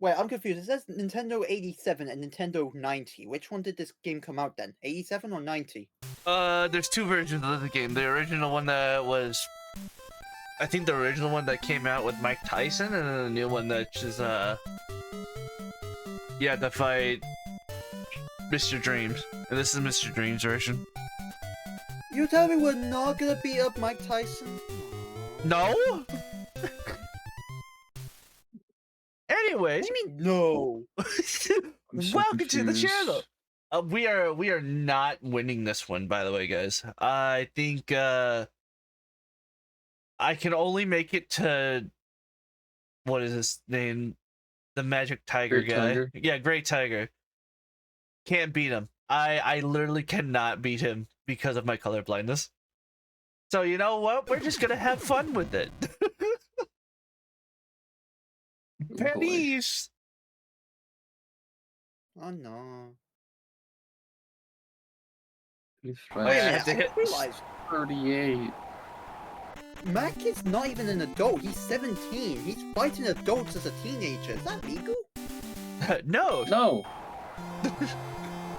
Wait, I'm confused. It says Nintendo 87 and Nintendo 90. Which one did this game come out then? 87 or 90? There's two versions of the game. The original one that was, I think the original one that came out with Mike Tyson, and then the new one that is, yeah, to fight Mr. Dreams. And this is Mr. Dreams' version. You tell me we're not gonna beat up Mike Tyson? No? Anyways. What do you mean, no? Welcome to the channel. We are not winning this one, by the way, guys. I think I can only make it to, what is his name? The Magic Tiger Great guy. Tiger? Yeah, Great Tiger. Can't beat him. I literally cannot beat him because of my color blindness. So you know what? We're just gonna have fun with it. Pennies. Oh no. He's Wait a Wait a minute, minute, to I hit- realized 38. Mac is not even an adult. He's 17. He's fighting adults as a teenager. Is that legal? No. No!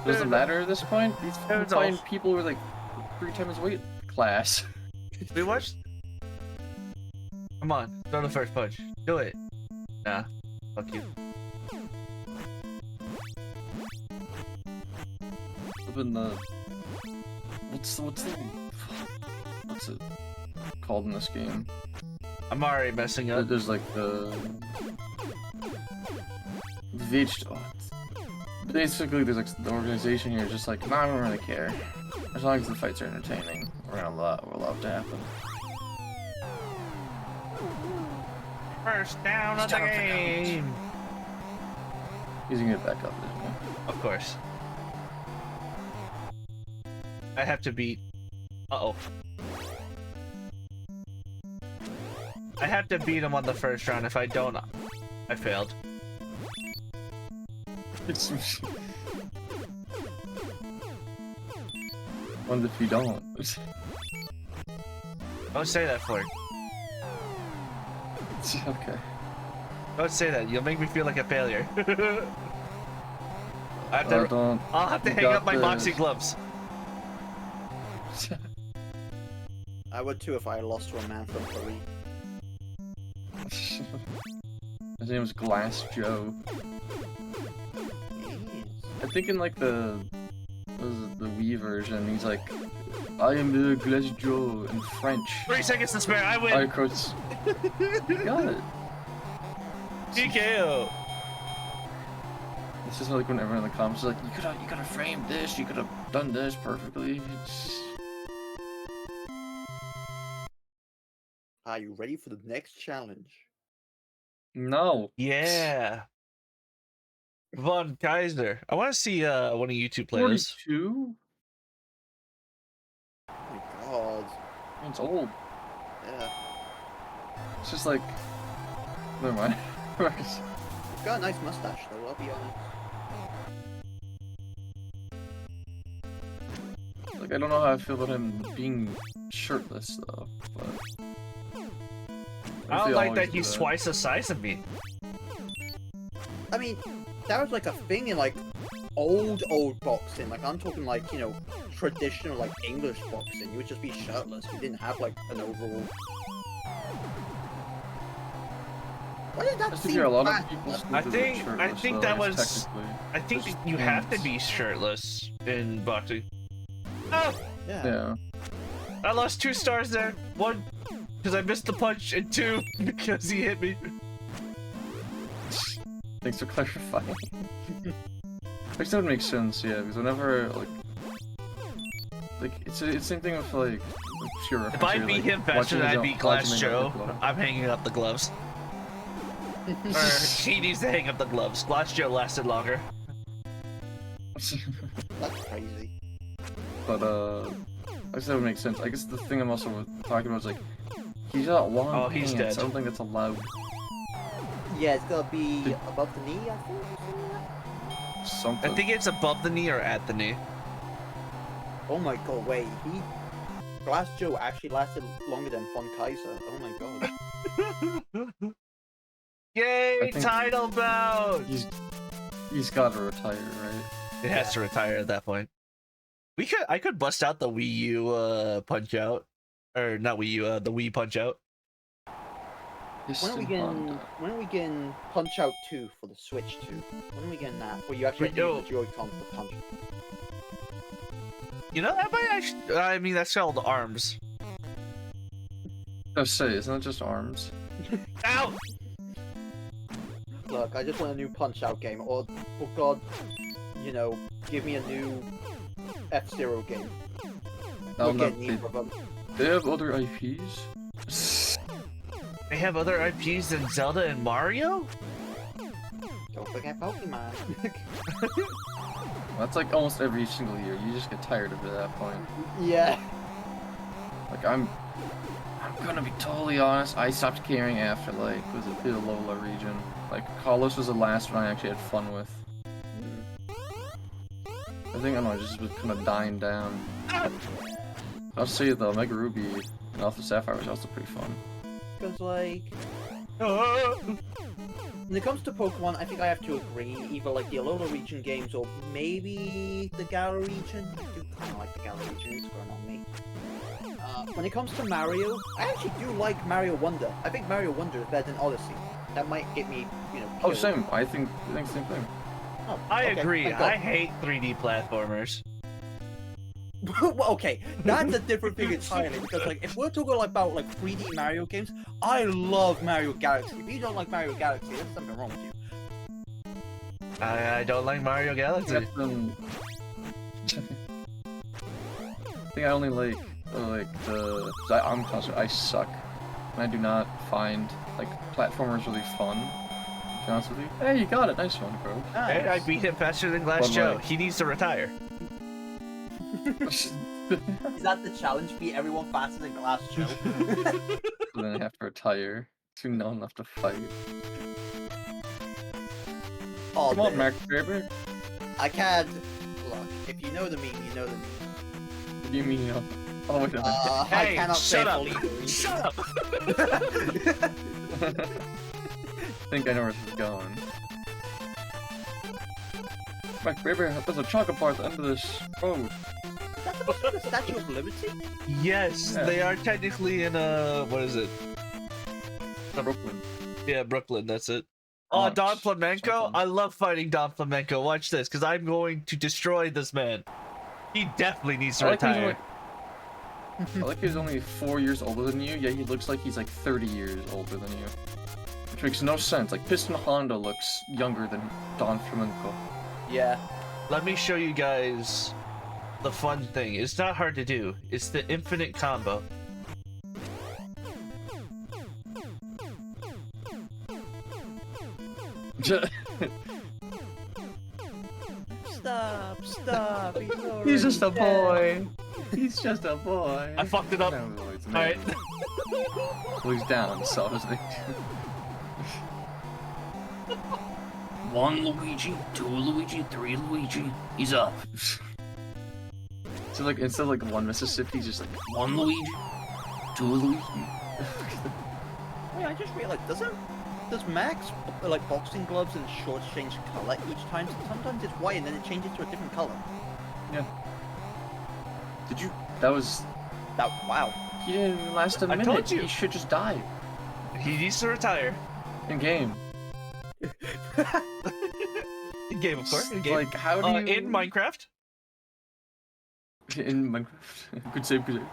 Doesn't matter at this point. He's No. fighting people who are like 3 times weight class. We watched. Come on, throw the first punch. Do it. Nah, fuck you. Been the what's it called in this game? I'm already messing up. There's like the basically there's like the organization here is just like, nah, I don't really care. As long as the fights are entertaining, we're allow it to happen. First down of the game. He's gonna get back up, isn't he? Of course. I have to beat. Uh-oh. I have to beat him on the first round. If I don't, I failed. What if you don't? Don't say that, Flirt. Okay. Don't say that. You'll make me feel like a failure. I'll have to hang up my boxing gloves. I would too if I lost to a man from Korea. His name was Glass Joe. Yes. I think in like the Wii version, he's like, I am the Glass Joe in French. 3 seconds to spare. I win. I quotes. Got it. TKO. It's just like when everyone in the comments is like, you could have framed this, you could have done this perfectly. Are you ready for the next challenge? No. Yeah. Von Kaiser. I want to see one of you two play this. 42? Oh my god. It's old. Yeah. It's just like, never mind. You've got a nice mustache though, I'll be honest. Like, I don't know how I feel about him being shirtless though, but I don't they like always that do he's twice the size of me. I mean, that was like a thing in like old boxing. Like I'm talking like, you know, traditional like English boxing. You would just be shirtless. You didn't have like an overall. Why did that Just to seem hear a lot bad? of people still I do think- it shirtless, I think though, that like, was- technically. I think Just you have to pants. be shirtless in boxing. Oh! Yeah. Yeah. I lost 2 stars there. 1, because I missed the punch, and 2, because he hit me. Thanks for clarifying. Actually, that would make sense, yeah, because whenever, like it's the same thing with, like, pure If I beat him faster than I beat Glass Joe, I'm hanging up the gloves. Or he needs to hang up the gloves. Glass Joe lasted longer. That's crazy. But, I guess that would make sense. I guess the thing I'm also talking about is, like, he's got long Oh, he's pants. dead. I don't think that's allowed. Yeah, it's gotta be above the knee, I think. Or something like that. Something. I think it's above the knee or at the knee. Oh my god, wait, Glass Joe actually lasted longer than Von Kaiser. Oh my god. Yay, think- title bout! He's got to retire, right? It has to retire at that point. I could bust out the Wii U punch out, or not Wii U, the Wii punch out. When are we getting Punch-Out 2 for the Switch 2? When are we getting that? Where you actually use the Joy-Con to punch. You know, that might actually, I mean, that's called ARMS. I say, isn't it just arms? Ow! Look, I just want a new Punch-Out game, or, oh god, you know, give me a new F-Zero game. No, We're no, getting neither of them. they have other IPs? They have other IPs than Zelda and Mario? Don't forget Pokemon. That's like almost every single year. You just get tired of it at that point. Yeah. Like I'm gonna be totally honest. I stopped caring after like was it the Lola region. Like Kalos was the last one I actually had fun with. I think I don't know. It just was kind of dying down. I'll say the Mega Ruby and Alpha Sapphire was also pretty fun. Because, like, when it comes to Pokemon, I think I have to agree. Either, like, the Alola region games or maybe the Galar region. I do kind of like the Galar region. It's growing on me. When it comes to Mario, I actually do like Mario Wonder. I think Mario Wonder is better than Odyssey. That might get me, you know, Oh, killed. same. I think the same thing. Oh, I okay, agree. thank God. I hate 3D platformers. Well, okay, that's a different thing entirely, because, like, if we're talking about, like, 3D Mario games, I love Mario Galaxy. If you don't like Mario Galaxy, there's something wrong with you. I don't like Mario Galaxy. I think I only like the. I'm conscious. I suck, and I do not find like platformers really fun. To be honest with you. Hey, you got it. Nice one, bro. Hey, I beat him faster than Glass But, Joe. like- He needs to retire. Is that the challenge? Beat everyone faster than Glass Joe? So then I have to retire. Too numb enough to fight. Oh, Come on, man. Mark Faber. I can't. Look, if you know the meme, you know the meme. What do you mean? Oh wait a minute. I Hey, cannot say shut up! legally. Shut up! I think I know where this is going. Mark Faber, there's a chocolate bar at the end of this road. Is that supposed to be the Statue of Liberty? Yes, Yeah. they are technically in what is it? Brooklyn. Yeah, Brooklyn, that's it. Oh, Oh, Don Flamenco? something. I love fighting Don Flamenco. Watch this, because I'm going to destroy this man. He definitely needs to I like retire. I like he's only 4 years older than you, yet he looks like he's like 30 years older than you. Which makes no sense. Like, Piston Honda looks younger than Don Flamenco. Yeah. Let me show you guys the fun thing. It's not hard to do. It's the infinite combo. Stop, stop. He's just a already dead. boy. He's just a boy. I fucked it up. No, it's a Alright. man. Well, he's down, so isn't he? One Luigi, two Luigi, three Luigi. He's up. So like instead of like one Mississippi, just like One Luigi, two Luigi. Wait, I just realized, does Max, like, boxing gloves and shorts change color each time? Sometimes it's white and then it changes to a different color. yeah. Did you? That was. Wow. He didn't even last a I minute. told you. He should just die He needs to retire. in game. In game, of course. In game. Like how do you? In Minecraft. In Minecraft. Good save, good save.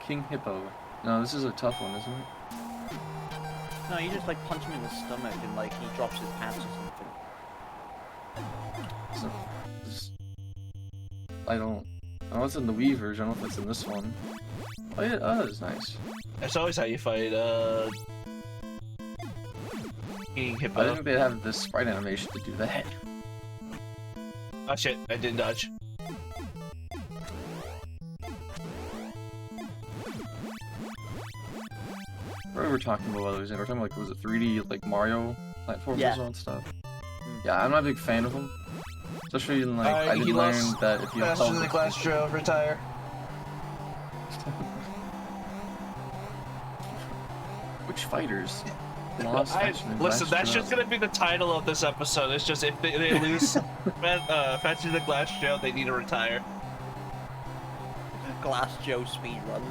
King Hippo. No, this is a tough one, isn't it? No, you just, like, punch him in the stomach and, like, he drops his pants or something. So, I don't know it's in the Wii version. I don't know if it's in this one. Oh yeah, oh, that's nice. That's always how you fight, King I Hippo. didn't think they have this sprite animation to do that. Oh shit, I didn't dodge. What were we talking about? We're talking about, like, was it 3D, like, Mario platformers Yeah. and stuff? Yeah, I'm not a big fan of them. Especially in, like, Alright, I he did learn lost that if you have Faster than Glass Joe, retire. Which fighters? Lost Fetching the Listen, Glass that's Joe. just gonna be the title of this episode. It's just if they lose Fetching the Glass Joe, they need to retire. Glass Joe speedrun.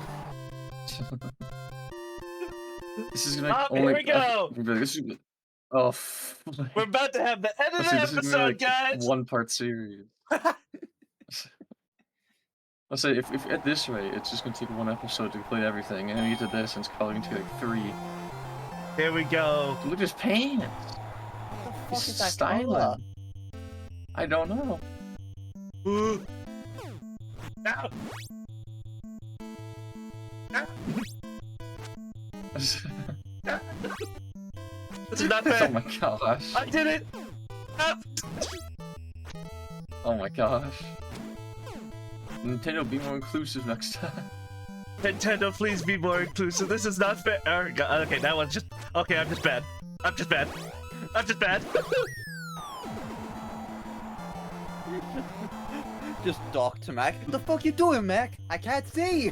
This is gonna Here only. we go. This is. Oh. We're about to have the end of Let's the see, this is gonna episode, be like guys. one-part series. Let's say if at this rate, it's just gonna take one episode to complete everything, and then we get to this, and it's probably gonna take like 3. Here we go. Look at his pants. What the fuck He's is that styling. color? I don't know. Ooh. Ow. Ow. Oh This is not fair. my gosh. I did it. Ah. Oh my gosh. Nintendo, be more inclusive next time. Nintendo, please be more inclusive. This is not fair. Oh, God. Okay, that one's just. Okay, I'm just bad. I'm just bad. I'm just bad. Just Dr. Mac. What the fuck you doing, Mac? I can't see.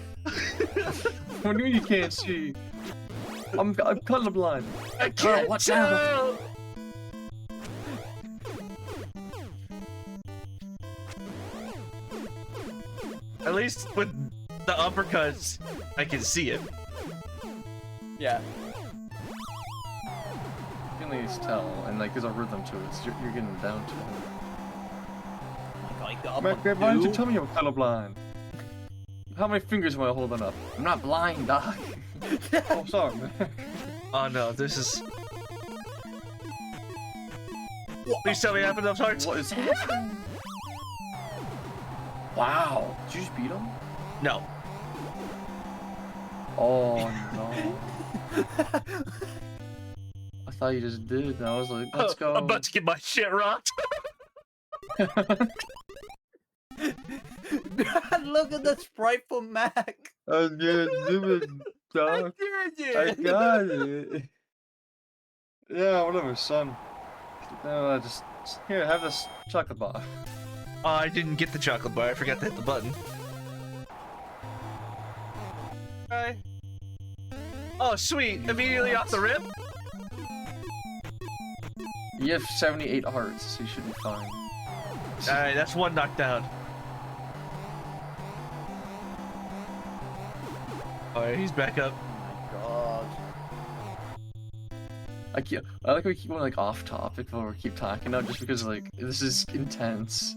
What do you mean you can't see? I'm colorblind. I can't watch tell. At least with the uppercuts, I can see it. Yeah. You can at least tell, and like there's a rhythm to it. So you're getting down to it. Oh my god, he got up Mac, on why didn't you two. tell me I'm colorblind? How many fingers am I holding up? I'm not blind, Doc. Oh, sorry, man. Oh no, this is. Please tell me I have enough hearts. What is happening? Wow. Did you just beat him? No. Oh no. I thought you just did, and I was like, let's go. I'm about to get my shit rocked. Look at the sprite for Mac. I'm gonna do it, Doc. I got it. Yeah, whatever, son. No, just here, have this chocolate bar. Oh, I didn't get the chocolate bar. I forgot to hit the button. Okay. Oh, sweet. Immediately off the rip? You have 78 hearts, so you should be fine. Alright, that's one knockdown. Alright, he's back up. Oh I like how we keep going like off topic while we keep talking now, just because like this is intense.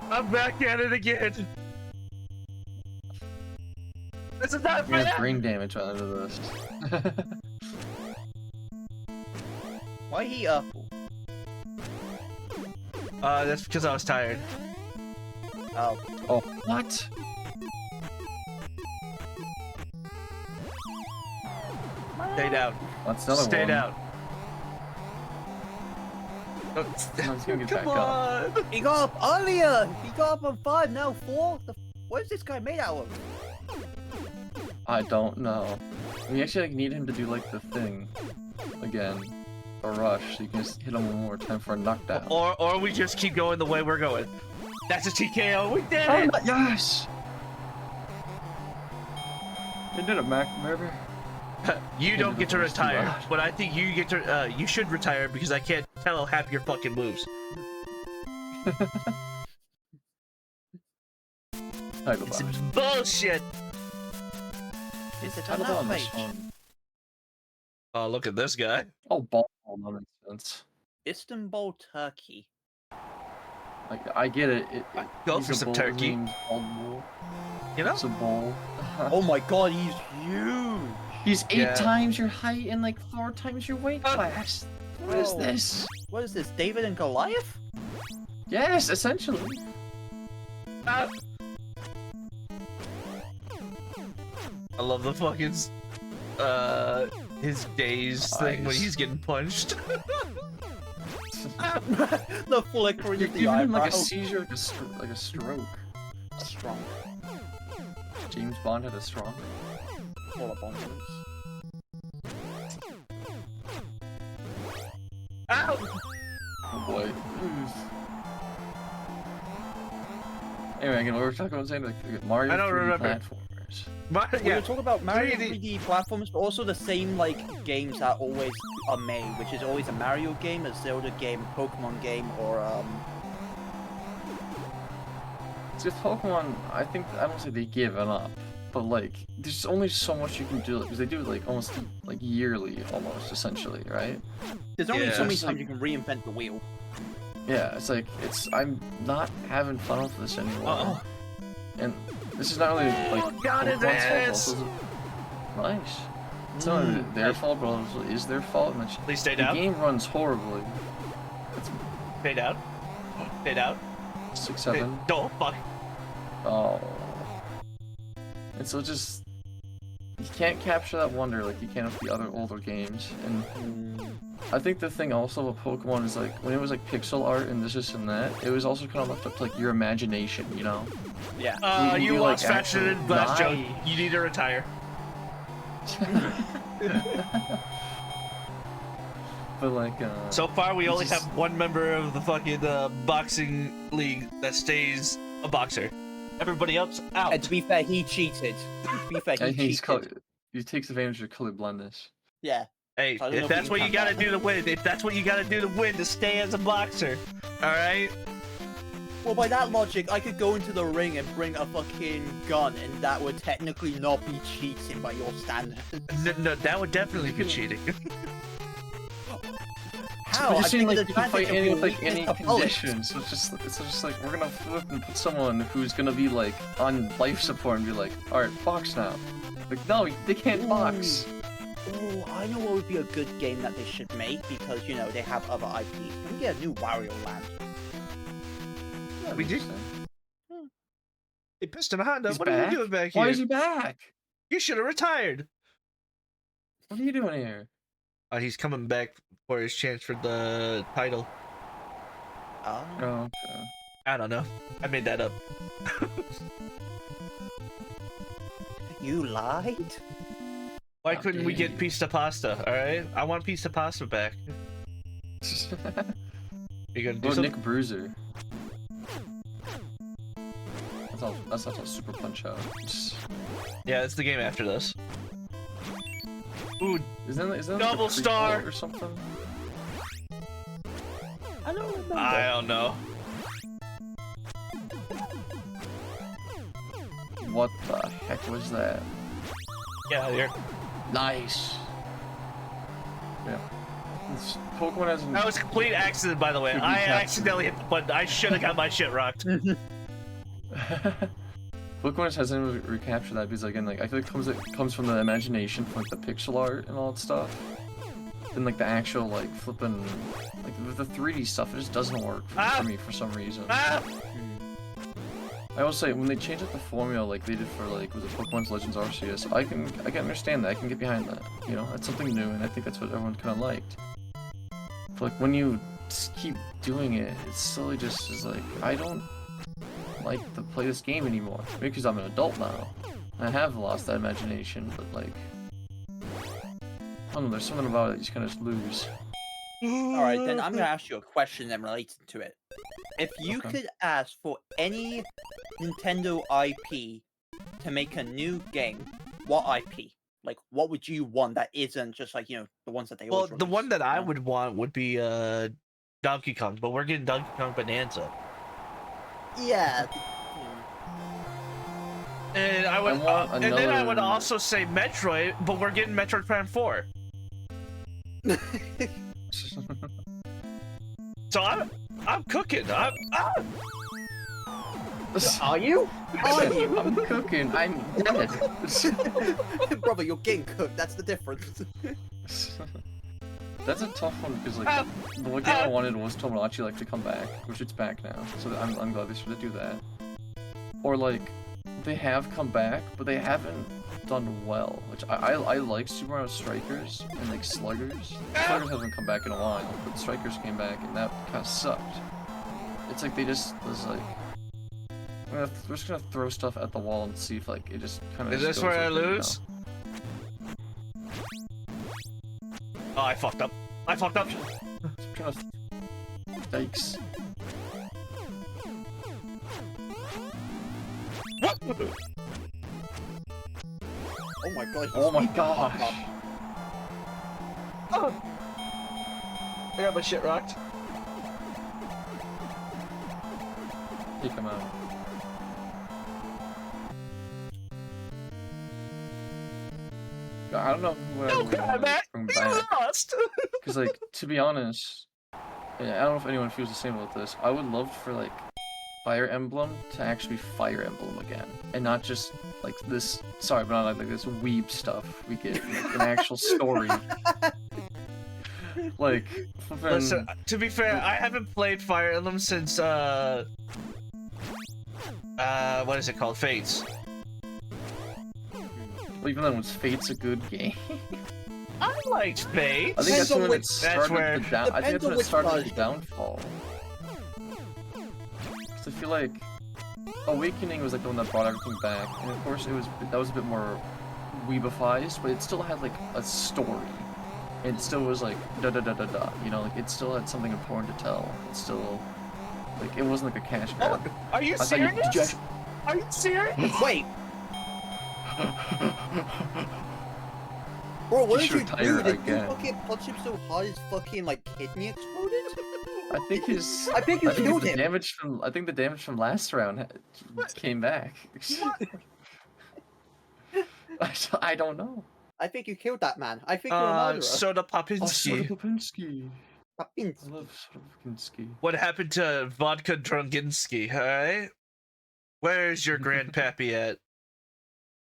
I'm back at it again. This is not I'm gonna have fair. brain damage out of this. Why he up? That's because I was tired. Oh. Oh, what? Stay down. That's another Stay one. down. No, he's gonna get Come back up. on. He got up earlier! He got up on 5, now 4? What is this guy made out of? I don't know. We actually like need him to do like the thing again, a rush. So you can just hit him one more time for a knockdown. Or we just keep going the way we're going. That's a TKO. We did it. Yes! You did it, Mac. Maybe. You don't get to It's too retire, loud. but I think you get to. You should retire because I can't tell half your fucking moves. Title It's bot. bullshit. Is it Title on bot on that this page? one. Oh, look at this guy. Oh, ball. That makes sense. Istanbul, Turkey. Like, I get it. Go he's for a some bull, turkey. he's a bull. You know? It's a bull. Oh my god, he's huge! He's 8 Yeah. times your height and like 4 times your weight class. What is Bro. this? What is this, David and Goliath? Yes, essentially. Ah. I love the fucking his daze thing when Eyes. he's getting punched. The flickering You're of the giving him like a eyebrow. seizure, like a stroke. Strong. James Bond had a stroke. Full of abundance. Ow! Oh boy. Anyway, again, what we're talking about saying like Mario I don't 3D remember. platformers. We were talking about Mario 3D. 3D platforms, but also the same like games that always are made, which is always a Mario game, a Zelda game, a Pokemon game, or See, with Pokemon, I don't say they given up, but like, there's only so much you can do because they do it like almost like yearly, almost essentially, right? there's only Yeah. so many It's times like- you can reinvent the wheel. Yeah, it's like I'm not having fun with this anymore. Uh-oh. And this is not really like got it, Pokemon's fault, this! also nice. It's not really their fault, but also is their fault. And Please stay the down. game runs horribly. Stay down. Stay down. 6, Stay... 7. Don't fuck. Oh. And so just you can't capture that wonder like you can with the other older games. And I think the thing also with Pokemon is like when it was like pixel art and this and that, it was also kind of left up to like your imagination, you know? Yeah. You You do, lost like, faster than actual Blast Joe. live. You need to retire. But like So far, we only just- have one member of the fucking boxing league that stays a boxer. Everybody else out. And to be fair, he cheated. To be fair, and he he's cheated. he takes advantage of color blindness. Yeah. Hey, I don't know if if that's we what can you gotta count do to win, if that's what you gotta do to win, to stay as a boxer, all right? Well, by that logic, I could go into the ring and bring a fucking gun, and that would technically not be cheating by your standards. No, that would definitely be cheating. How? But you're I saying think like the you can fight advantage of any your with like weakness any to bullets. conditions. So it's just like we're gonna flip and put someone who's gonna be like on life support and be like, all right, box now. Like no, they can't box. Oh, I know what would be a good game that they should make because you know they have other IPs. Can we get a new Wario Land? That'd We be did- interesting. Hey, Piston Honda, He's what are back? you doing back here? Why is he back? You should have retired. What are you doing here? He's coming back for his chance for the title. Ah. Oh, okay. I don't know. I made that up. You lied? Why How couldn't we dare get you. pizza pasta? All right, I want pizza pasta back. You gonna do Oh, something? Nick Bruiser. That's not a super punch out. Yeah, it's the game after this. Ooh, Isn't that like Double a prequel star! or something? I don't remember. I don't know. What the heck was that? Yeah, here. Nice. Yeah. Pokemon hasn't. That was a complete accident, by the way. Could be I captured. accidentally hit the button. I should have got my shit rocked. Pokemon hasn't recaptured that because again, like I feel like it comes from the imagination, from like the pixel art and all that stuff. Then like the actual like flipping, like with the 3D stuff, it just doesn't work for me for some reason. Ah! I will say when they changed up the formula like they did for like with the Pokemon's Legends Arceus, I can understand that. I can get behind that. You know, that's something new, and I think that's what everyone kind of liked. But like when you just keep doing it, it slowly just is like I don't like to play this game anymore. Maybe because I'm an adult now. I have lost that imagination, but like I don't know. There's something about it you just kind of lose. Alright, then I'm gonna ask you a question that relates to it. If you Okay. could ask for any Nintendo IP to make a new game, what IP? Like, what would you want that isn't just like, you know, the ones that they Well, always the one release, that I you know? would want would be Donkey Kong, but we're getting Donkey Kong Bonanza. Yeah. And I would, want and then I would another- also say Metroid, but we're getting Metroid Prime 4. So I'm cooking. Are you? Are you? I'm cooking. I'm dead. Brother, you're getting cooked. That's the difference. That's a tough one because like the one game I wanted was Tomodachi like to come back, which it's back now. So I'm glad they started to do that. Or like they have come back, but they haven't done well. Which I like Super Mario Strikers and like Sluggers. Sluggers haven't come back in a while, but Strikers came back and that kind of sucked. It's like they just was like. We're just gonna throw stuff at the wall and see if like it just kind of. Is this where I lose? Oh, I fucked up. I fucked up. Kind of. Yikes. What? Oh my god. Oh my he's- gosh. Oh. I got my shit rocked. Take him out. I don't know what I No would crap, man. bring You back. lost. Because, like, to be honest, yeah, I don't know if anyone feels the same about this. I would love for, like, Fire Emblem to actually be Fire Emblem again. And not just, like, this, sorry, but not like this weeb stuff we get, like, an actual story. Like, flippin'... Listen, to be fair, I haven't played Fire Emblem since, what is it called? Fates. Well, even then, was Fate's a good game? I liked Fates. I think that's Depends on when it which- started where- the I think depends that's on when it which started the version. downfall. Because I feel like Awakening was like the one that brought everything back, and of course that was a bit more weebified, but it still had like a story. It still was like da da da da da, you know, like it still had something important to tell. It still like it wasn't like a cash grab. Are you I thought you, serious? did you actually... Are you serious? Wait. Bro, what You did you should do? retire Did you again. fucking punch him so hard his fucking like kidney exploded? I think his I think you killed the him. damage from the damage from last round came back. I don't know. I think you killed that man. I think you're a murderer. Soda Oh, Soda Popinski. Popinski. I Papinski. love Soda Popinski. What happened to Vodka Drunginski, alright? Where's your grandpappy at?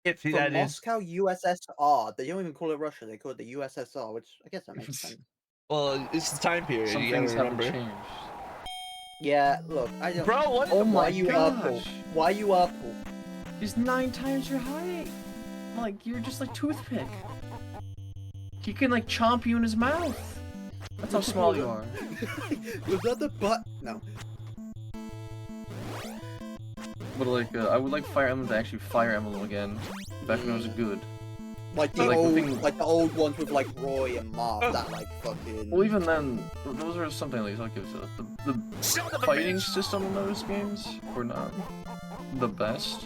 If From that is... Moscow, USSR. They don't even call it Russia. They call it the USSR, which I guess that makes sense. Well, it's the time period, Some you gotta things haven't remember. changed. Yeah, look, I don't. Bro, what? Oh Why my you Apple? gosh! Why you Apple? He's 9 times your height. Like you're just like toothpick. He can like chomp you in his mouth. That's how small you are. Was that the butt? No. But like, I would like Fire Emblem to actually Fire Emblem again. Back when it was good. Like the Like, the old, thing- like the old ones with like Roy and Marv. That like fucking. Well, even then, those are something at least I'll give it to. The Son of a fighting bitch! system in those games were not the best.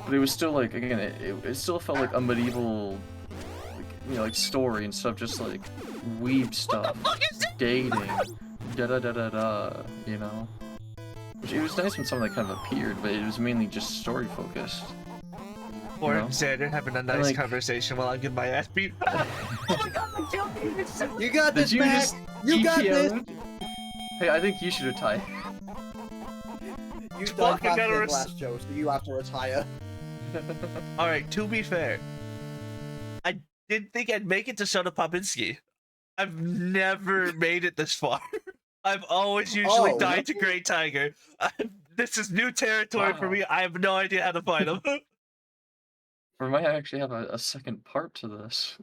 But it was still like, again, it still felt like a medieval, like, you know, like story instead of just like weeb stuff, dating, da da da da da, you know. Which it was nice when something that kind of appeared, but it was mainly just story focused. Or You know? Xander having a nice like- conversation while I'm getting my ass beat. Oh my god, I killed me! It's so- You got Did this, you man. just You got this. EPO? Hey, I think you should retire. You Fuck, done I gotta faster res- last Joe, so you have to retire. Alright, to be fair, I didn't think I'd make it to Soda Popinski. I've never made it this far. I've always usually Oh, died to Great Tiger. This is new territory for Wow. me. I have no idea how to fight him. We might actually have a second part to this.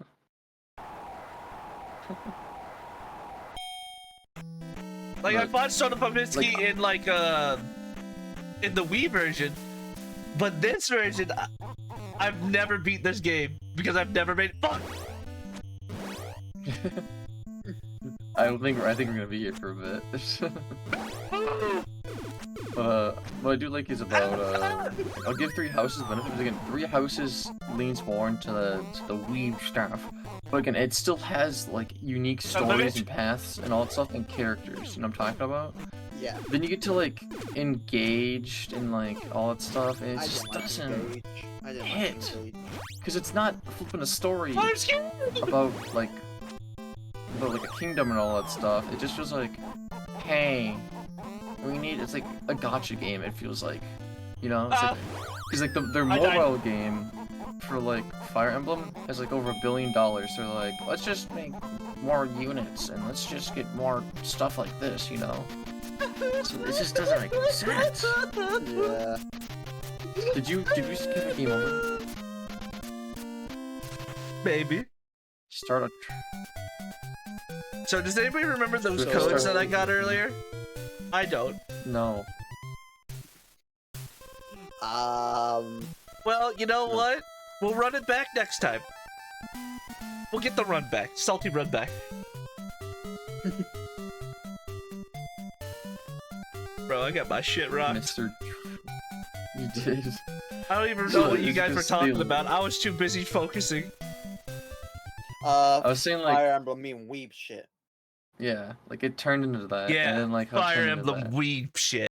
Like, I Like- fought Soda Popinski like- in, like, in the Wii version. But this version, I've never beat this game because I've never made it. Fuck! I think we're gonna be here for a bit. What I do like is about I'll give Three Houses benefit because again, Three Houses leans more into the weeb stuff, but again, it still has like unique stories and paths and all that stuff and characters. You know what I'm talking about? Yeah. Then you get to like engaged and like all that stuff, and it I just didn't like doesn't Engage. I didn't like hit. Engage. because it's not flipping a story I'm scared! about like a kingdom and all that stuff. It just feels like, hey, we need. It's like a gotcha game. It feels like, you know, it's like because like their I died. mobile game for like Fire Emblem has like over $1 billion. They're like, let's just make more units and let's just get more stuff like this, you know. So it just doesn't make any sense. Yeah. Did you skip a game over? Maybe. Start a. So, does anybody remember those So codes start- that I got earlier? I don't. No. Well, you know what? We'll run it back next time. We'll get the run back. Salty run back. Bro, I got my shit rocked. Mr. You did. I don't even know what you It's guys were just talking the- about. I was too busy focusing. I was saying like, Fire Emblem mean weeb shit. yeah, like it turned into that, Yeah, and then like how it Fire turned into Emblem that. weed shit.